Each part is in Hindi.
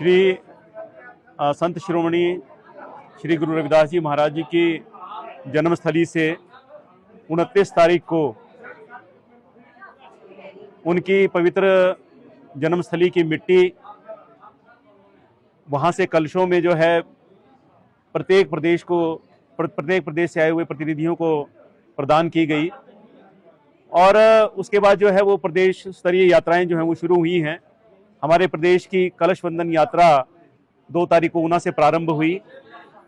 श्री संत शिरोमणि श्री गुरु रविदास जी महाराज जी की जन्मस्थली से 29 तारीख को उनकी पवित्र जन्मस्थली की मिट्टी वहाँ से कलशों में जो है प्रत्येक प्रदेश से आए हुए प्रतिनिधियों को प्रदान की गई। और उसके बाद जो है वो प्रदेश स्तरीय यात्राएं जो हैं वो शुरू हुई हैं। हमारे प्रदेश की कलश वंदन यात्रा 2 तारीख को ऊना से प्रारंभ हुई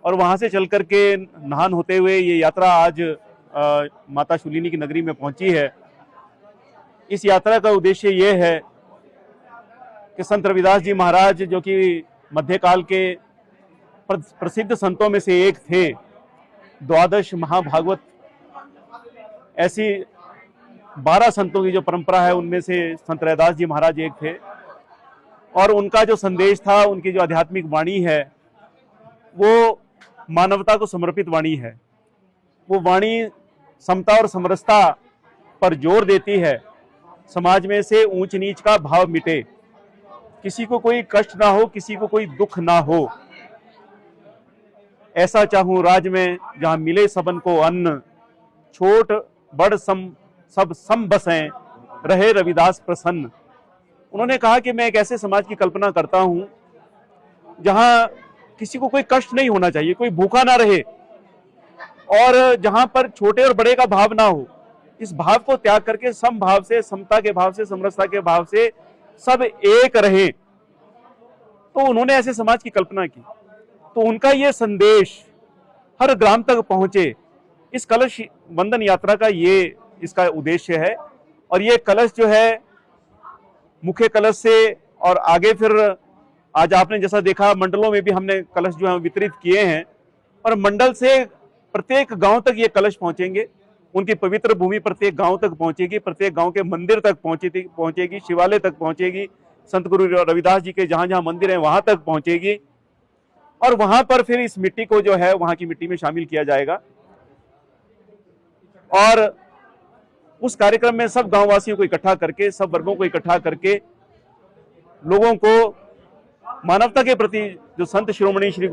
और वहाँ से चल कर के नहान होते हुए ये यात्रा आज माता शूलिनी की नगरी में पहुँची है। इस यात्रा का उद्देश्य ये है कि संत रविदास जी महाराज जो कि मध्यकाल के प्रसिद्ध संतों में से एक थे, 12 महाभागवत ऐसी 12 संतों की जो परंपरा है उनमें से संत रविदास जी महाराज एक थे। और उनका जो संदेश था, उनकी जो आध्यात्मिक वाणी है वो मानवता को समर्पित वाणी है। वो वाणी समता और समरसता पर जोर देती है। समाज में से ऊंच नीच का भाव मिटे, किसी को कोई कष्ट ना हो, किसी को कोई दुख ना हो। ऐसा चाहूं राज में जहां मिले सबन को अन्न, छोट बड़ सब सम बसें, रहे रविदास प्रसन्न। उन्होंने कहा कि मैं एक ऐसे समाज की कल्पना करता हूं जहां किसी को कोई कष्ट नहीं होना चाहिए, कोई भूखा ना रहे, और जहां पर छोटे और बड़े का भाव ना हो। इस भाव को त्याग करके सम भाव से, समता के भाव से, समरसता के भाव से सब एक रहे। तो उन्होंने ऐसे समाज की कल्पना की। तो उनका ये संदेश हर ग्राम तक पहुंचे, इस कलश वंदन यात्रा का ये इसका उद्देश्य है। और ये कलश जो है मुख्य कलश से और आगे फिर आज आपने जैसा देखा मंडलों में भी हमने कलश जो है वितरित किए हैं, और मंडल से प्रत्येक गांव तक ये कलश पहुंचेंगे। उनकी पवित्र भूमि प्रत्येक गांव तक पहुंचेगी, प्रत्येक गांव के मंदिर तक पहुंचेगी, शिवालय तक पहुंचेगी, संत गुरु रविदास जी के जहां जहां मंदिर हैं वहां तक पहुंचेगी। और वहां पर फिर इस मिट्टी को जो है वहां की मिट्टी में शामिल किया जाएगा। और उस कार्यक्रम में सब गांववासियों को इकट्ठा करके, सब वर्गों को इकट्ठा करके लोगों को मानवता के प्रति जो संत शिरोमणि श्री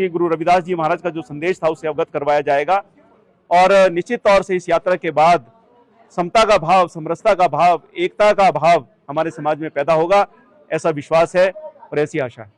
गुरु रविदास जी महाराज का जो संदेश था उससे अवगत करवाया जाएगा। और निश्चित तौर से इस यात्रा के बाद समता का भाव, समरसता का भाव, एकता का भाव हमारे समाज में पैदा होगा, ऐसा विश्वास है और ऐसी आशा है।